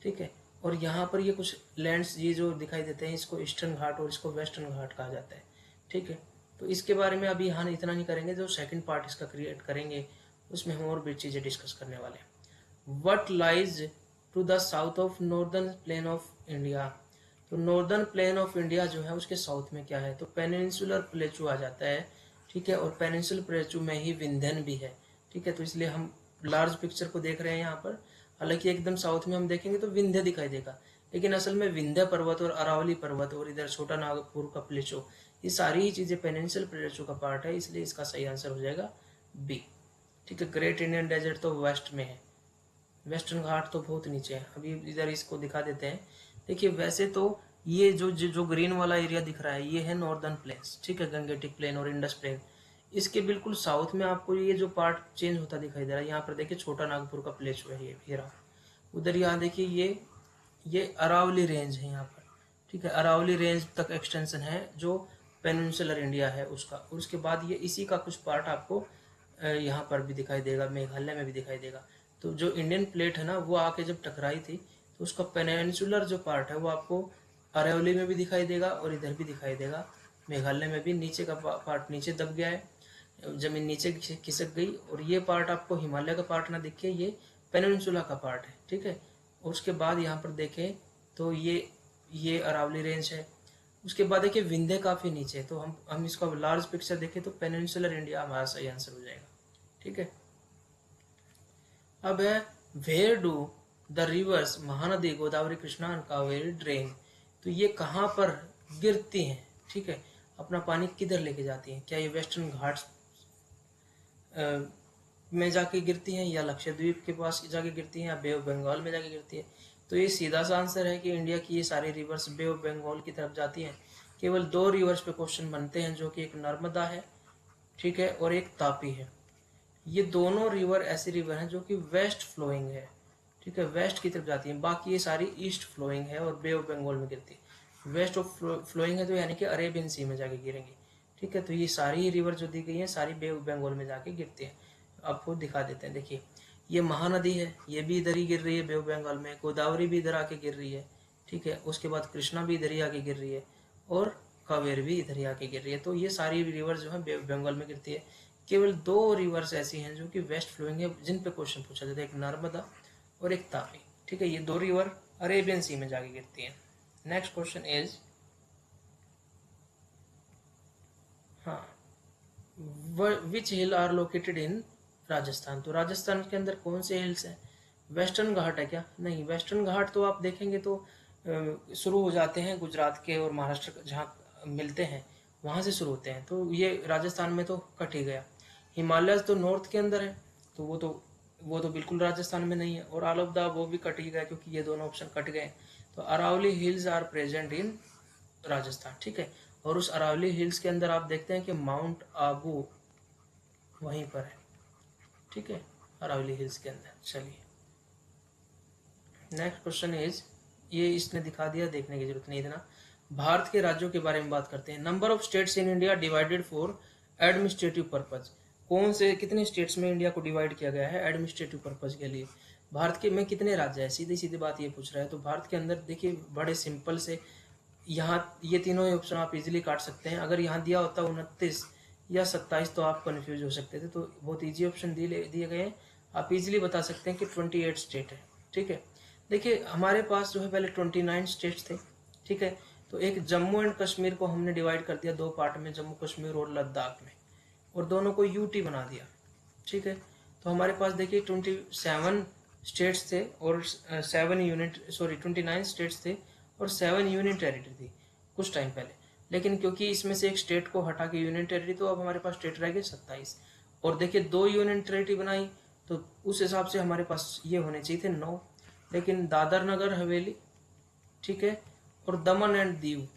Speaker 1: ठीक है। और यहाँ पर ये कुछ लैंड्स ये जो दिखाई देते हैं, इसको ईस्टर्न घाट और इसको वेस्टर्न घाट कहा जाता है, ठीक है। तो इसके बारे में अभी यहाँ इतना नहीं करेंगे, जो सेकंड पार्ट इसका क्रिएट करेंगे उसमें हम और भी चीज़ें डिस्कस करने वाले हैं। What lies to the south of northern plain of India. तो नॉर्दर्न प्लेन ऑफ इंडिया जो है उसके साउथ में क्या है, तो पेनिनसुलर प्लेटू आ जाता है, ठीक है। और पेनिनसुलर प्लेटू में ही विंध्यन भी है, ठीक है। तो इसलिए हम लार्ज पिक्चर को देख रहे हैं यहाँ पर। हालांकि एकदम साउथ में हम देखेंगे तो विंध्य दिखाई देगा, लेकिन असल में विंध्य पर्वत और अरावली पर्वत और इधर छोटा नागपुर का प्लेटू, ये सारी ही चीज़ें पेनिनसुलर प्लेटू का पार्ट है, इसलिए इसका सही आंसर हो जाएगा बी, ठीक है। ग्रेट इंडियन डेजर्ट तो वेस्ट में है, वेस्टर्न घाट तो बहुत नीचे है। अभी इधर इसको दिखा देते हैं। देखिए वैसे तो ये जो ग्रीन वाला एरिया दिख रहा है ये है नॉर्दर्न प्लेन्स, ठीक है, गंगेटिक प्लेन और इंडस प्लेन। इसके बिल्कुल साउथ में आपको ये जो पार्ट चेंज होता दिखाई दे रहा है, यहाँ पर देखिए छोटा नागपुर का प्लेटू है ये रहा। उधर यहाँ देखिए ये अरावली रेंज है यहाँ पर, ठीक है। अरावली रेंज तक एक्सटेंशन है जो पेनिनसुलर इंडिया है उसका। और उसके बाद ये इसी का कुछ पार्ट आपको यहाँ पर भी दिखाई देगा, मेघालय में भी दिखाई देगा। तो जो इंडियन प्लेट है ना वो आके जब टकराई थी तो उसका पेनिनसुलर जो पार्ट है वो आपको अरावली में भी दिखाई देगा और इधर भी दिखाई देगा, मेघालय में भी। नीचे का पार्ट नीचे दब गया है, जमीन नीचे खिसक गई, और ये पार्ट आपको हिमालय का पार्ट ना दिखे, ये पेनिनसुला का पार्ट है, ठीक है। और उसके बाद यहाँ पर देखें तो ये अरावली रेंज है। उसके बाद देखिए विंध्य काफ़ी नीचे है, तो हम इसका लार्ज पिक्चर देखें तो पेनिनसुलर इंडिया हमारा सही आंसर हो जाएगा, ठीक है। अब है where do the rivers Mahanadi Godavari Krishna and Kaveri drain. तो ये कहाँ पर गिरती हैं, ठीक है, अपना पानी किधर लेके जाती हैं। क्या ये वेस्टर्न घाट्स में जाके गिरती हैं, या लक्षद्वीप के पास जाके गिरती हैं, या बे ऑफ बंगाल में जाके गिरती है। तो ये सीधा सा आंसर है कि इंडिया की ये सारी रिवर्स बे ऑफ बंगाल की तरफ जाती हैं। केवल दो रिवर्स पे क्वेश्चन बनते हैं, जो कि एक नर्मदा है, ठीक है, और एक तापी है। ये दोनों रिवर ऐसी रिवर हैं जो कि वेस्ट फ्लोइंग है, ठीक है, वेस्ट की तरफ जाती है। बाकी ये सारी ईस्ट फ्लोइंग है और बे ऑफ बंगाल में गिरती है। वेस्ट ऑफ फ्लोइंग है तो यानी कि अरेबियन सी में जाके गिरेंगी, ठीक है। तो ये सारी रिवर जो दी गई हैं सारी बे ऑफ बंगाल में जाके गिरती हैं। आपको दिखा देते हैं, देखिए ये महानदी है, ये भी इधर ही गिर रही है बे ऑफ बंगाल में। गोदावरी भी इधर आके गिर रही है, ठीक है। उसके बाद कृष्णा भी इधर ही आके गिर रही है और कावेरी भी इधर ही आके गिर रही है। तो ये सारी रिवर जो है बे ऑफ बंगाल में गिरती है। केवल दो रिवर्स ऐसी हैं जो कि वेस्ट फ्लोइंग है, जिन पे क्वेश्चन पूछा जाता है, एक नर्मदा और एक तापी, ठीक है। ये दो रिवर अरेबियन सी में जाके गिरती हैं। नेक्स्ट क्वेश्चन इज, हाँ, विच हिल आर लोकेटेड इन राजस्थान। तो राजस्थान के अंदर कौन से हिल्स हैं। वेस्टर्न घाट है क्या, नहीं। वेस्टर्न घाट तो आप देखेंगे तो शुरू हो जाते हैं गुजरात के और महाराष्ट्र जहाँ मिलते हैं वहाँ से शुरू होते हैं। तो ये राजस्थान में तो कट ही गया। हिमालय तो नॉर्थ के अंदर है, तो वो तो बिल्कुल राजस्थान में नहीं है। और आल ऑफ द वो भी कट ही गया क्योंकि ये दोनों ऑप्शन कट गए। तो Aravalli hills are present in Rajasthan, ठीक है। और उस अरावली हिल्स के अंदर आप देखते हैं कि माउंट आबू वहीं पर है, ठीक है, अरावली हिल्स के अंदर। चलिए नेक्स्ट क्वेश्चन इज, ये इसने दिखा दिया, देखने की जरूरत नहीं इतना। भारत के राज्यों के बारे में बात करते हैं। Number of states in India divided for administrative purpose. कौन से कितने स्टेट्स में इंडिया को डिवाइड किया गया है एडमिनिस्ट्रेटिव पर्पज के लिए? भारत के में कितने राज्य है, सीधी सीधी बात ये पूछ रहा है। तो भारत के अंदर देखिए बड़े सिंपल से, यहाँ ये तीनों ही ऑप्शन आप इजीली काट सकते हैं। अगर यहाँ दिया होता 29 या 27 तो आप कंफ्यूज हो सकते थे, तो बहुत इजी ऑप्शन दिए गए हैं। आप इजीली बता सकते हैं कि 28 स्टेट है, ठीक है। देखिए हमारे पास जो है पहले 29 स्टेट्स थे, ठीक है। तो एक जम्मू एंड कश्मीर को हमने डिवाइड कर दिया दो पार्ट में, जम्मू कश्मीर और लद्दाख में, और दोनों को यूटी बना दिया, ठीक है। तो हमारे पास देखिए 27 स्टेट्स थे और 29 स्टेट्स थे और 7 यूनियन टेरिटरी थी कुछ टाइम पहले। लेकिन क्योंकि इसमें से एक स्टेट को हटा के यूनियन टेरिटरी, तो अब हमारे पास स्टेट रह गए 27। और देखिए 2 यूनियन टेरिटरी बनाई, तो उस हिसाब से हमारे पास ये होने चाहिए थे 9। लेकिन दादर नगर हवेली, ठीक है, और दमन एंड दीव,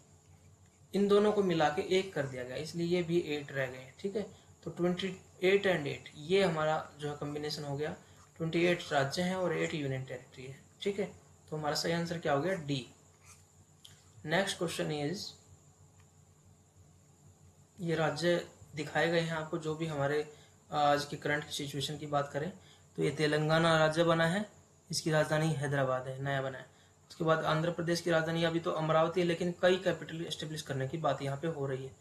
Speaker 1: इन दोनों को मिला के 1 कर दिया गया, इसलिए ये भी 8 रह गए, ठीक है। तो 28 एंड 8 ये हमारा जो है कॉम्बिनेशन हो गया। 28 राज्य हैं और 8 यूनियन टेरिटरी है, ठीक है। तो हमारा सही आंसर क्या हो गया? डी। नेक्स्ट क्वेश्चन इज, ये राज्य दिखाए गए हैं आपको जो भी हमारे आज की करंट सिचुएशन की बात करें तो ये तेलंगाना राज्य बना है, इसकी राजधानी हैदराबाद है, नया बना है। उसके बाद आंध्र प्रदेश की राजधानी अभी तो अमरावती है, लेकिन कई कैपिटल एस्टेब्लिश करने की बात यहाँ पे हो रही है।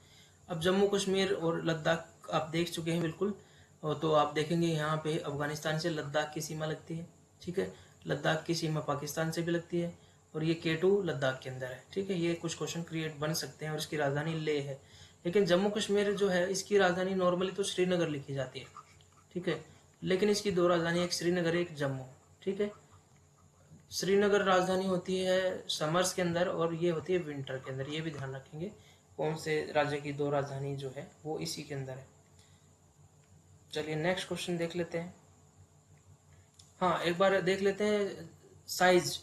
Speaker 1: अब जम्मू कश्मीर और लद्दाख आप देख चुके हैं बिल्कुल, तो आप देखेंगे यहाँ पे अफगानिस्तान से लद्दाख की सीमा लगती है, ठीक है। लद्दाख की सीमा पाकिस्तान से भी लगती है और ये केटू लद्दाख के अंदर है, ठीक है। ये कुछ क्वेश्चन क्रिएट बन सकते हैं। और इसकी राजधानी लेह है। लेकिन जम्मू कश्मीर जो है इसकी राजधानी नॉर्मली तो श्रीनगर लिखी जाती है, ठीक है। लेकिन इसकी 2 राजधानी, एक श्रीनगर एक जम्मू, ठीक है। श्रीनगर राजधानी होती है समर्स के अंदर और ये होती है विंटर के अंदर, ये भी ध्यान रखेंगे। कौन से राज्य की 2 राजधानी जो है वो इसी के अंदर है। चलिए नेक्स्ट क्वेश्चन देख लेते हैं। हाँ एक बार देख लेते हैं साइज।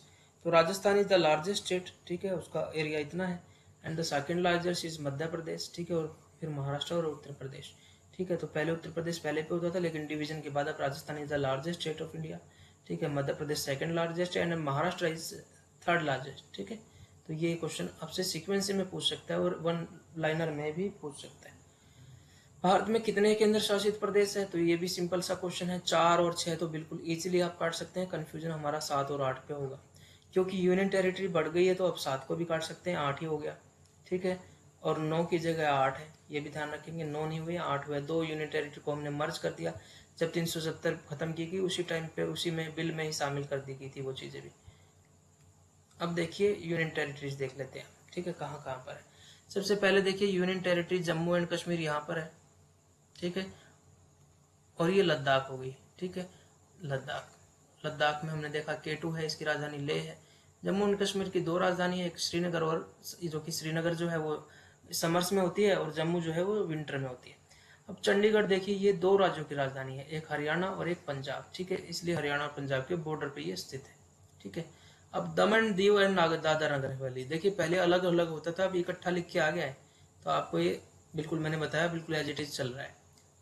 Speaker 1: तो Rajasthan is the largest state, ठीक है, उसका एरिया इतना है। And the second largest is Madhya Pradesh, ठीक है, और फिर महाराष्ट्र और उत्तर प्रदेश, ठीक है। तो पहले उत्तर प्रदेश पहले पे होता था, लेकिन डिवीजन के बाद अब Rajasthan is the largest state of India, ठीक है। Madhya Pradesh second largest and Maharashtra is third largest, ठीक है। तो ये क्वेश्चन आपसे सीक्वेंस में पूछ सकता है और 1 लाइनर में भी पूछ सकता है। भारत में कितने केंद्र शासित प्रदेश है? तो ये भी सिंपल सा क्वेश्चन है। 4 और 6 तो बिल्कुल इजीली आप काट सकते हैं। कंफ्यूजन हमारा 7 और 8 पे होगा, क्योंकि यूनियन टेरिटरी बढ़ गई है तो अब 7 को भी काट सकते हैं, 8 ही हो गया, ठीक है। और 9 की जगह 8 है, ये भी ध्यान रखेंगे। 9 नहीं हुए 8 हुए। 2 यूनियन टेरिटरी को हमने मर्ज कर दिया जब 370 खत्म की गई, उसी टाइम पे उसी में बिल में ही शामिल कर दी गई थी वो चीजें भी। अब देखिए यूनियन टेरिटरीज देख लेते हैं, ठीक है, कहाँ कहाँ पर है। सबसे पहले देखिए union territory Jammu and Kashmir यहाँ पर है, ठीक है। और ये लद्दाख हो गई, ठीक है। लद्दाख में हमने देखा K2 है, इसकी राजधानी लेह है। जम्मू एंड कश्मीर की 2 राजधानी है, एक श्रीनगर और जो कि श्रीनगर जो है वो समर्स में होती है और जम्मू जो है वो विंटर में होती है। अब चंडीगढ़ देखिए, ये 2 राज्यों की राजधानी है, एक हरियाणा और एक पंजाब, ठीक है, इसलिए हरियाणा और पंजाब के बॉर्डर पे ये स्थित है, ठीक है। अब दमन दीव एंड दादरा नगर हवेली, देखिए पहले अलग अलग होता था, अब इकट्ठा लिख के आ गया है। तो आपको ये बिल्कुल मैंने बताया बिल्कुल एज इट इज चल रहा है।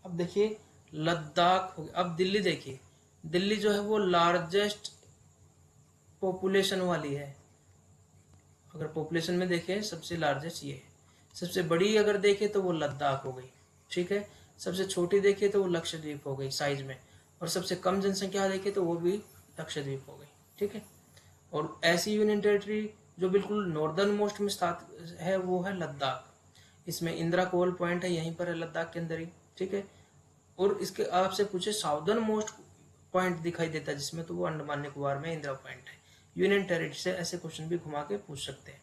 Speaker 1: अब देखिए लद्दाख हो गया। अब दिल्ली देखिए, दिल्ली जो है वो लार्जेस्ट पॉपुलेशन वाली है। अगर पॉपुलेशन में देखें सबसे लार्जेस्ट ये है। सबसे बड़ी अगर देखें तो वो लद्दाख हो गई, ठीक है। सबसे छोटी देखें तो वो लक्षद्वीप हो गई साइज में। और सबसे कम जनसंख्या देखें तो वो भी लक्षद्वीप हो गई, ठीक है। और ऐसी यूनियन टेरिटरी जो बिल्कुल नॉर्दर्न मोस्ट में स्थित है वो है लद्दाख। इसमें इंदिरा कोल पॉइंट है, यहीं पर है लद्दाख के अंदर ही, ठीक है। और इसके आपसे पूछे साउदर्न मोस्ट पॉइंट दिखाई देता है जिसमें, तो वो अंडमान निकोबार में इंदिरा पॉइंट है। यूनियन टेरिटरी से ऐसे क्वेश्चन भी घुमा के पूछ सकते हैं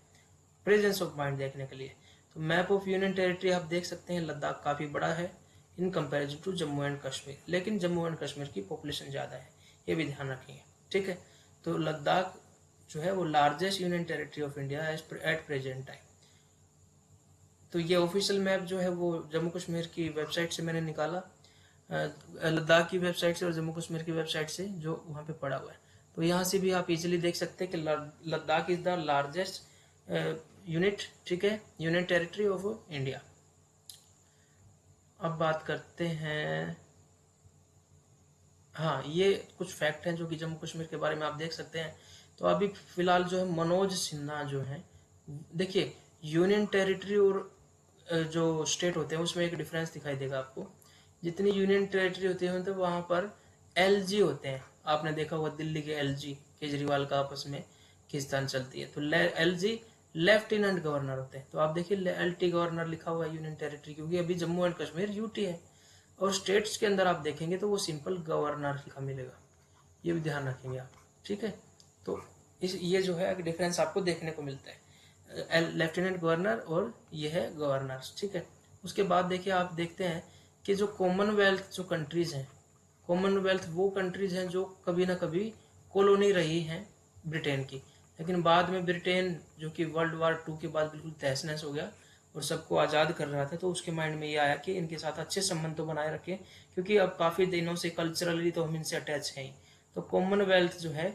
Speaker 1: प्रेजेंस ऑफ पॉइंट देखने के लिए। तो मैप ऑफ यूनियन टेरिटरी आप देख सकते हैं, लद्दाख काफी बड़ा है in comparison to Jammu and Kashmir, लेकिन जम्मू एंड कश्मीर की पॉपुलेशन ज्यादा है, ये भी ध्यान रखेंगे, ठीक है। तो लद्दाख जो है वो largest union territory of India at present time. तो ये ऑफिशियल मैप जो है वो जम्मू कश्मीर की वेबसाइट से मैंने निकाला, लद्दाख की वेबसाइट से और जम्मू कश्मीर की वेबसाइट से जो वहाँ पे पड़ा हुआ है। तो यहाँ से भी आप इजीली देख सकते हैं कि Ladakh is the largest unit, ठीक है, यूनियन टेरिटरी ऑफ इंडिया। अब बात करते हैं, हाँ ये कुछ फैक्ट हैं जो कि जम्मू कश्मीर के बारे में आप देख सकते हैं। तो अभी फिलहाल जो है मनोज सिन्हा जो है, देखिए यूनियन टेरिटरी और जो स्टेट होते हैं उसमें एक डिफरेंस दिखाई देगा आपको। जितनी यूनियन टेरिटरी होती है तो वहाँ पर एलजी होते हैं, आपने देखा होगा दिल्ली के एलजी केजरीवाल का आपस में खींचतान चलती है, तो एलजी लेफ्टिनेंट गवर्नर होते हैं। तो आप देखिए एलटी गवर्नर लिखा हुआ है यूनियन टेरिटरी, क्योंकि अभी जम्मू एंड कश्मीर यूटी है। और स्टेट्स के अंदर आप देखेंगे तो वो सिंपल गवर्नर लिखा मिलेगा, ये भी ध्यान रखेंगे आप, ठीक है। तो इस ये जो है डिफरेंस आपको देखने को मिलता है, लेफ्टिनेंट गवर्नर और ये है गवर्नर, ठीक है। उसके बाद देखिए आप देखते हैं कि जो कॉमनवेल्थ जो कंट्रीज हैं, कॉमनवेल्थ वो कंट्रीज हैं जो कभी ना कभी कॉलोनी रही हैं ब्रिटेन की, लेकिन बाद में ब्रिटेन जो कि वर्ल्ड वार 2 के बाद बिल्कुल तहस नहस हो गया और सबको आज़ाद कर रहा था, तो उसके माइंड में ये आया कि इनके साथ अच्छे संबंध तो बनाए रखें, क्योंकि अब काफ़ी दिनों से कल्चरली तो हम इनसे अटैच हैं ही। तो कॉमनवेल्थ जो है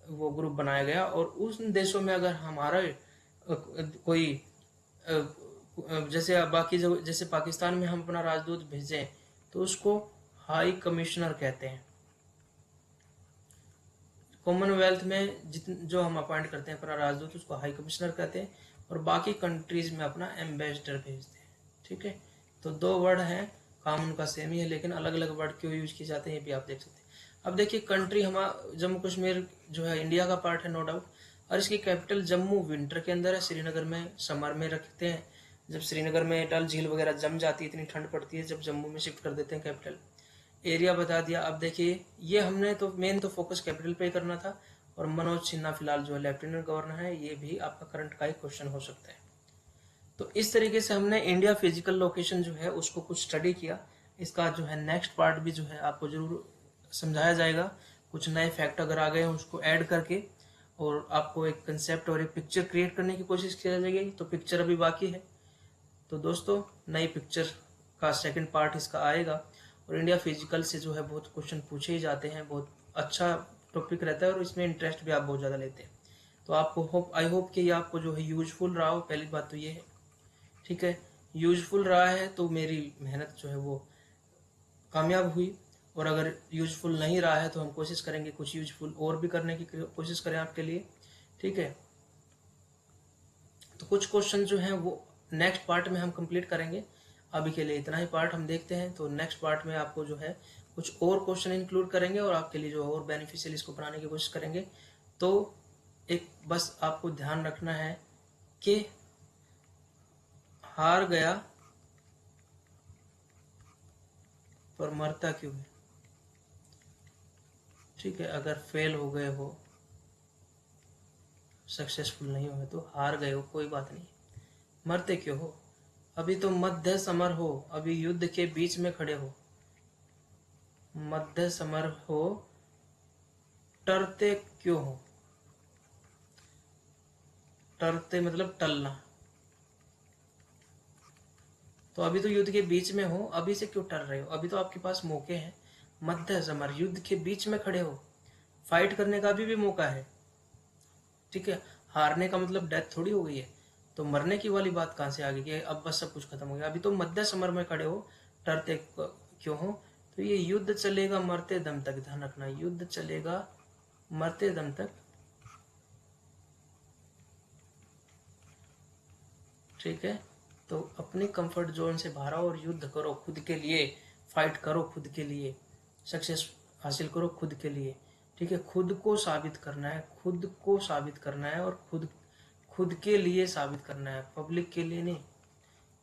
Speaker 1: वो ग्रुप बनाया गया, और उन देशों में अगर हमारा कोई जैसे बाकी जो जैसे पाकिस्तान में हम अपना राजदूत भेजें तो उसको हाई कमिश्नर कहते हैं। कॉमनवेल्थ में जो हम अपॉइंट करते हैं अपना राजदूत उसको हाई कमिश्नर कहते हैं, और बाकी कंट्रीज में अपना एम्बेसडर भेजते हैं, ठीक है। तो दो वर्ड हैं, काम उनका सेम ही है, लेकिन अलग अलग वर्ड क्यों यूज किए जाते हैं ये भी आप देख सकते हैं। अब देखिए कंट्री हमारा जम्मू कश्मीर जो है इंडिया का पार्ट है नो डाउट, और इसकी कैपिटल जम्मू विंटर के अंदर है, श्रीनगर में समर में रखते हैं। जब श्रीनगर में डल झील वगैरह जम जाती है, इतनी ठंड पड़ती है, जब जम्मू में शिफ्ट कर देते हैं कैपिटल। एरिया बता दिया। अब देखिए ये हमने तो मेन तो फोकस कैपिटल पे ही करना था, और मनोज सिन्हा फिलहाल जो है लेफ्टिनेंट गवर्नर है, ये भी आपका करंट का ही क्वेश्चन हो सकता है। तो इस तरीके से हमने इंडिया फिजिकल लोकेशन जो है उसको कुछ स्टडी किया। इसका जो है नेक्स्ट पार्ट भी जो है आपको जरूर समझाया जाएगा, कुछ नए फैक्ट अगर आ गए हैं उसको ऐड करके, और आपको एक कंसेप्ट और एक पिक्चर क्रिएट करने की कोशिश की जाएगी। तो पिक्चर अभी बाकी है, तो दोस्तों नई पिक्चर का सेकंड पार्ट इसका आएगा। और इंडिया फिजिकल से जो है बहुत क्वेश्चन पूछे ही जाते हैं, बहुत अच्छा टॉपिक रहता है और इसमें इंटरेस्ट भी आप बहुत ज़्यादा लेते हैं। तो आपको आई होप कि ये आपको जो है यूजफुल रहा हो, पहली बात तो ये है, ठीक है। यूजफुल रहा है तो मेरी मेहनत जो है वो कामयाब हुई, और अगर यूजफुल नहीं रहा है तो हम कोशिश करेंगे कुछ यूजफुल और भी करने की कोशिश करें आपके लिए, ठीक है। तो कुछ क्वेश्चन जो हैं वो नेक्स्ट पार्ट में हम कंप्लीट करेंगे। अभी के लिए इतना ही पार्ट हम देखते हैं, तो नेक्स्ट पार्ट में आपको जो है कुछ और क्वेश्चन इंक्लूड करेंगे और आपके लिए जो और बेनिफिशियल इसको बनाने की कोशिश करेंगे। तो एक बस आपको ध्यान रखना है कि हार गया पर मरता क्यों है, ठीक है। अगर फेल हो गए हो, सक्सेसफुल नहीं हुए तो हार गए हो, कोई बात नहीं, मरते क्यों हो। अभी तो मध्य समर हो, अभी युद्ध के बीच में खड़े हो, मध्य समर हो, टरते क्यों हो। टरते मतलब टलना, तो अभी तो युद्ध के बीच में हो, अभी से क्यों टल रहे हो, अभी तो आपके पास मौके हैं। मध्य समर, युद्ध के बीच में खड़े हो, फाइट करने का भी मौका है, ठीक है। हारने का मतलब डेथ थोड़ी हो गई है, तो मरने की वाली बात कहाँ से आ गई कि अब बस सब कुछ खत्म हो गया। अभी तो मध्य समर में खड़े हो, डरते क्यों हो। तो ये युद्ध चलेगा मरते दम तक, ध्यान रखना, युद्ध चलेगा मरते दम तक, ठीक है। तो अपने कंफर्ट जोन से बाहर आओ और युद्ध करो खुद के लिए, फाइट करो खुद के लिए, सक्सेस हासिल करो खुद के लिए, ठीक है। खुद को साबित करना है, खुद को साबित करना है, और खुद खुद के लिए साबित करना है, पब्लिक के लिए नहीं,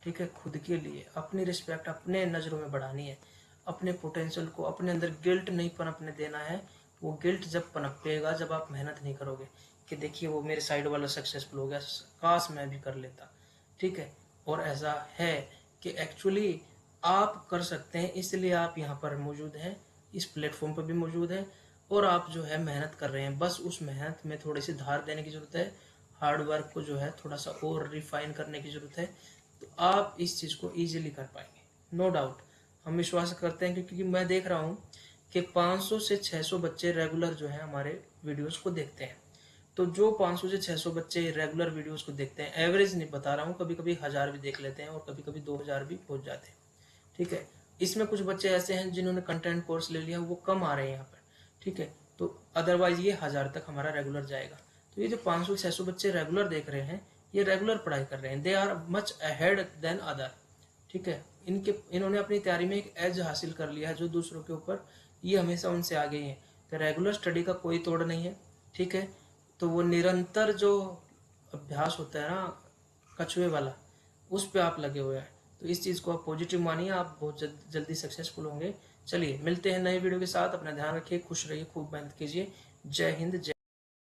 Speaker 1: ठीक है। खुद के लिए अपनी रिस्पेक्ट अपने नज़रों में बढ़ानी है, अपने पोटेंशियल को, अपने अंदर गिल्ट नहीं पनपने देना है। वो गिल्ट जब पनपेगा जब आप मेहनत नहीं करोगे कि देखिए वो मेरे साइड वाला सक्सेसफुल हो गया, काश मैं भी कर लेता, ठीक है। और ऐसा है कि एक्चुअली आप कर सकते हैं, इसलिए आप यहाँ पर मौजूद हैं, इस प्लेटफॉर्म पर भी मौजूद हैं, और आप जो है मेहनत कर रहे हैं। बस उस मेहनत में थोड़ी सी धार देने की ज़रूरत है, हार्ड वर्क को जो है थोड़ा सा और रिफाइन करने की ज़रूरत है, तो आप इस चीज़ को ईजिली कर पाएंगे, नो डाउट। हम विश्वास करते हैं क्योंकि मैं देख रहा हूँ कि 500 से 600 बच्चे रेगुलर जो है हमारे वीडियोस को देखते हैं। तो जो 500 से 600 बच्चे रेगुलर वीडियोस को देखते हैं, एवरेज नहीं बता रहा हूँ, कभी कभी 1000 भी देख लेते हैं और कभी कभी 2000 भी पहुंच जाते हैं, ठीक है। इसमें कुछ बच्चे ऐसे हैं जिन्होंने कंटेंट कोर्स ले लिया, वो कम आ रहे हैं यहाँ पर, ठीक है। तो अदरवाइज ये 1000 तक हमारा रेगुलर जाएगा। तो ये जो 500 600 बच्चे रेगुलर देख रहे हैं, ये रेगुलर पढ़ाई कर रहे हैं, they are much ahead than other, ठीक है। इन्होंने अपनी तैयारी में एक एज हासिल कर लिया है जो दूसरों के ऊपर, ये हमेशा उनसे आगे ही है। तो रेगुलर स्टडी का कोई तोड़ नहीं है, ठीक है। तो वो निरंतर जो अभ्यास होता है ना कछुए वाला, उस पे आप लगे हुए हैं। तो इस चीज़ को आप पॉजिटिव मानिए, आप बहुत जल्दी सक्सेसफुल होंगे। चलिए मिलते हैं नए वीडियो के साथ, अपना ध्यान रखिए, खुश रहिए, खूब मेहनत कीजिए। जय हिंद, जय